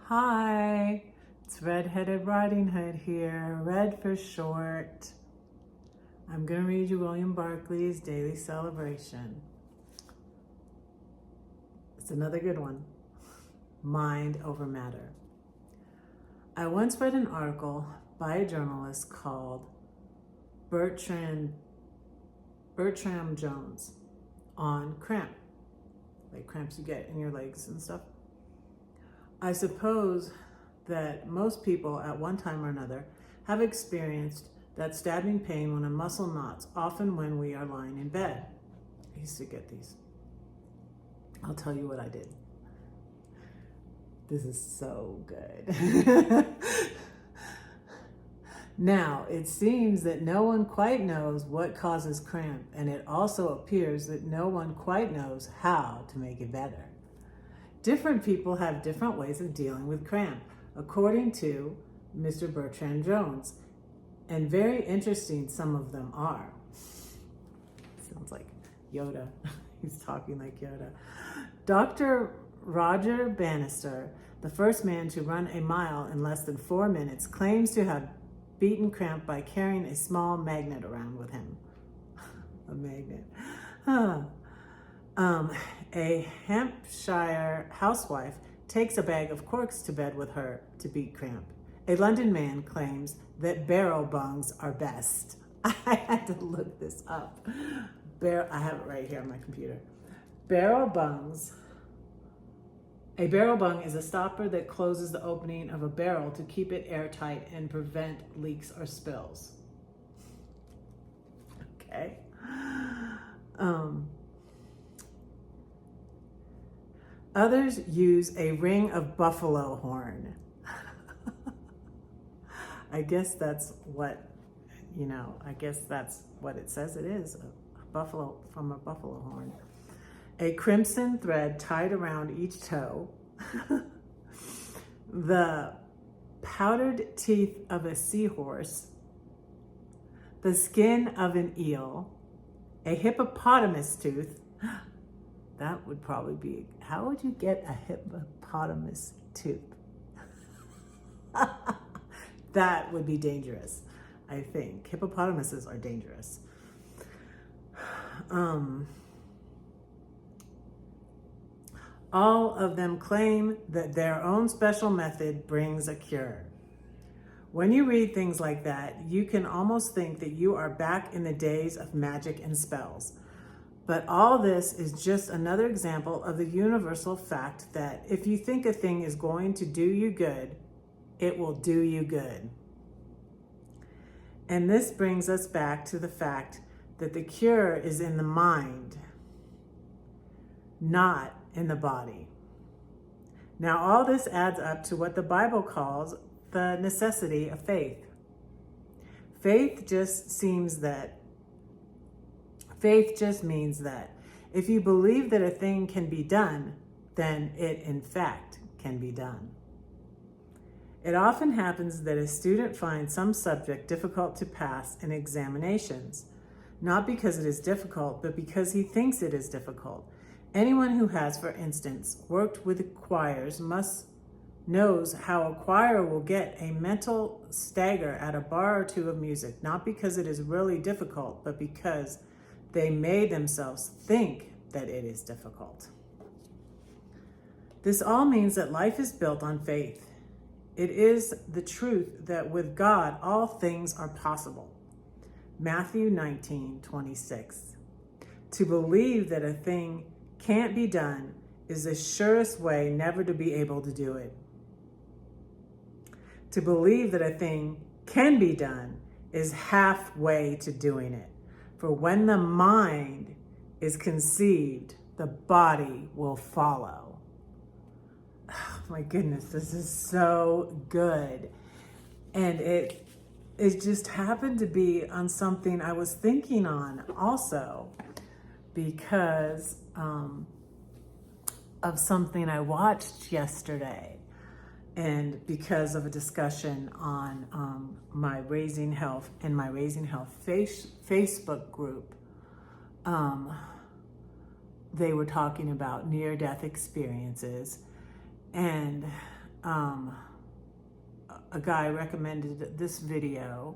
Hi, it's Red-Headed Riding Hood here, red for short. I'm going to read you William Barclay's Daily Celebration. It's another good one. Mind over matter. I once read an article by a journalist called Bertram Jones on cramp, like cramps you get in your legs and stuff. I suppose that most people at one time or another have experienced that stabbing pain when a muscle knots, often when we are lying in bed. I used to get these. I'll tell you what I did. This is so good. Now, it seems that no one quite knows what causes cramp, and it also appears that no one quite knows how to make it better. Different people have different ways of dealing with cramp, according to Mr. Bertrand Jones, and very interesting some of them are. Sounds like Yoda. He's talking like Yoda. Dr. Roger Bannister, the first man to run a mile in less than 4 minutes, claims to have beaten cramp by carrying a small magnet around with him. A magnet. A Hampshire housewife takes a bag of corks to bed with her to beat cramp. A London man claims that barrel bungs are best. I had to look this up. I have it right here on my computer. A barrel bung is a stopper that closes the opening of a barrel to keep it airtight and prevent leaks or spills. Okay. Others use a ring of buffalo horn. I guess that's what, it says it is, a buffalo horn. A crimson thread tied around each toe, the powdered teeth of a seahorse, the skin of an eel, a hippopotamus tooth. That would probably be, how would you get a hippopotamus tooth? That would be dangerous, I think. Hippopotamuses are dangerous. All of them claim that their own special method brings a cure. When you read things like that, you can almost think that you are back in the days of magic and spells. But all this is just another example of the universal fact that if you think a thing is going to do you good, it will do you good. And this brings us back to the fact that the cure is in the mind, not in the body. Now, all this adds up to what the Bible calls the necessity of faith. Faith just means that if you believe that a thing can be done, then it in fact can be done. It often happens that a student finds some subject difficult to pass in examinations, not because it is difficult, but because he thinks it is difficult. Anyone who has, for instance, worked with choirs knows how a choir will get a mental stagger at a bar or two of music, not because it is really difficult, but because they made themselves think that it is difficult. This all means that life is built on faith. It is the truth that with God, all things are possible. Matthew 19:26. To believe that a thing can't be done is the surest way never to be able to do it. To believe that a thing can be done is halfway to doing it. For when the mind is conceived, the body will follow. Oh, my goodness, this is so good. And it just happened to be on something I was thinking on also because of something I watched yesterday. And because of a discussion on my Raising Health Facebook group, they were talking about near-death experiences. And a guy recommended this video,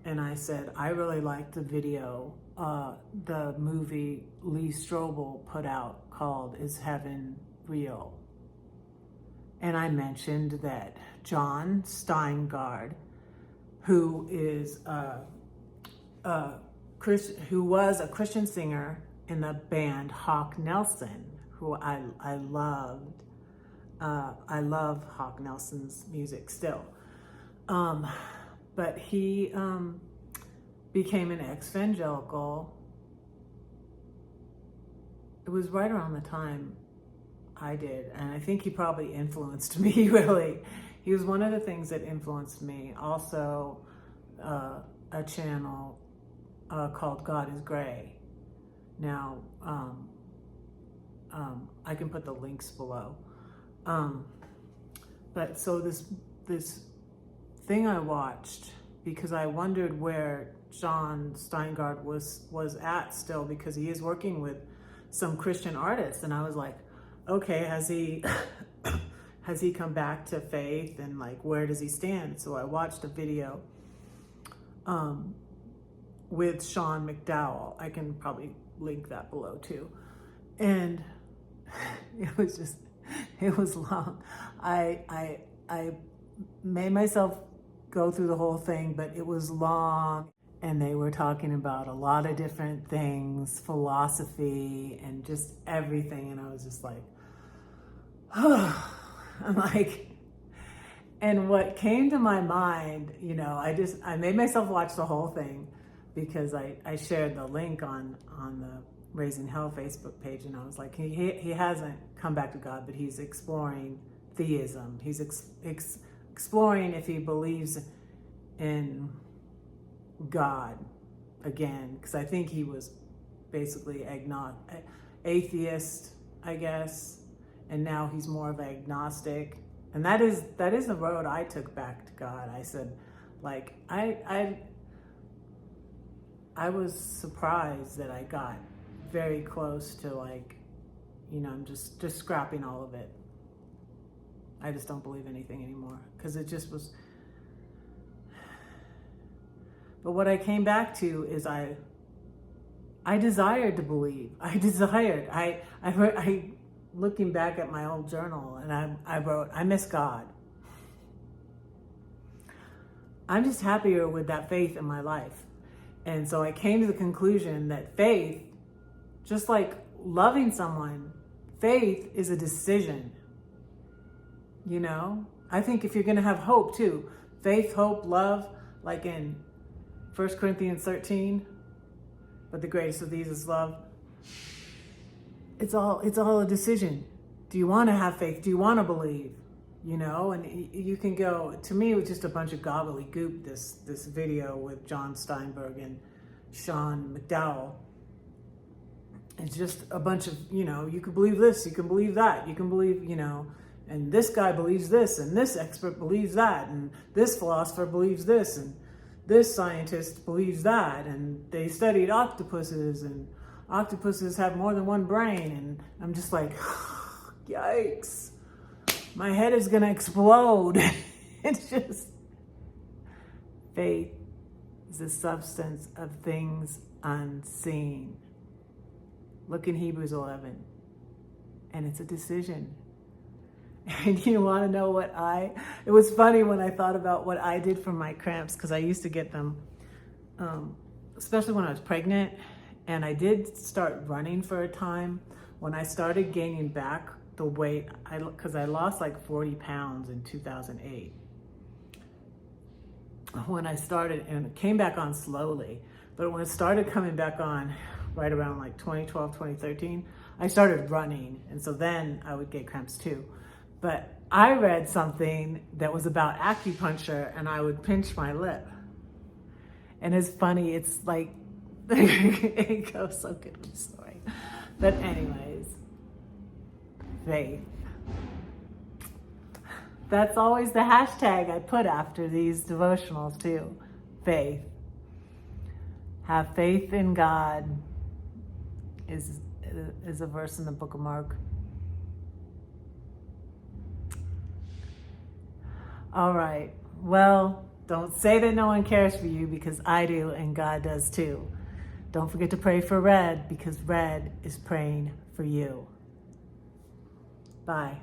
and I said, I really liked the video, the movie Lee Strobel put out called Is Heaven Real? And I mentioned that John Steingard, who was a Christian singer in the band Hawk Nelson, who I loved. I love Hawk Nelson's music still. But he became an ex-evangelical. It was right around the time I did, and I think he probably influenced me, really. He was one of the things that influenced me. Also, a channel called God is Gray. Now, I can put the links below. But so this thing I watched, because I wondered where John Steingard was at still, because he is working with some Christian artists, and I was like, okay, has he come back to faith, and like, where does he stand? So I watched a video with Sean McDowell. I can probably link that below too. And it was long. I made myself go through the whole thing, but it was long, and they were talking about a lot of different things, philosophy and just everything, and I was just like, oh, I'm like, and what came to my mind, you know, I made myself watch the whole thing, because I shared the link on the Raising Hell Facebook page, and I was like, he hasn't come back to God, but he's exploring theism. He's exploring if he believes in God again, because I think he was basically atheist, I guess, and now he's more of an agnostic, and that is the road I took back to God. I said, like, I was surprised that I got very close to, like, you know, I'm just scrapping all of it. I just don't believe anything anymore, because it just was. But what I came back to is I desired to believe. I looking back at my old journal, and I wrote, I miss God. I'm just happier with that faith in my life. And so I came to the conclusion that faith, just like loving someone, faith is a decision. You know, I think if you're going to have hope too, faith, hope, love, like in 1 Corinthians 13, but the greatest of these is love. It's all a decision. Do you want to have faith? Do you want to believe? You know, and you can go, to me, it was just a bunch of gobbledygook, this video with John Steinberg and Sean McDowell. It's just a bunch of, you know, you can believe this, you can believe that, you can believe, you know, and this guy believes this, and this expert believes that, and this philosopher believes this, and this scientist believes that, and they studied octopuses, and octopuses have more than one brain, and I'm just like, yikes. My head is going to explode. It's just, faith is the substance of things unseen. Look in Hebrews 11. And it's a decision. And you want to know what it was funny when I thought about what I did for my cramps, because I used to get them, especially when I was pregnant. And I did start running for a time when I started gaining back the weight, because I lost like 40 pounds in 2008. When I started, and it came back on slowly, but when it started coming back on right around like 2012, 2013, I started running. And so then I would get cramps too. But I read something that was about acupuncture, and I would pinch my lip. And it's funny, it's like, it goes so good with the story. But anyways, faith. That's always the hashtag I put after these devotionals too. Faith. Have faith in God is a verse in the book of Mark. All right. Well, don't say that no one cares for you, because I do, and God does too. Don't forget to pray for Red, because Red is praying for you. Bye.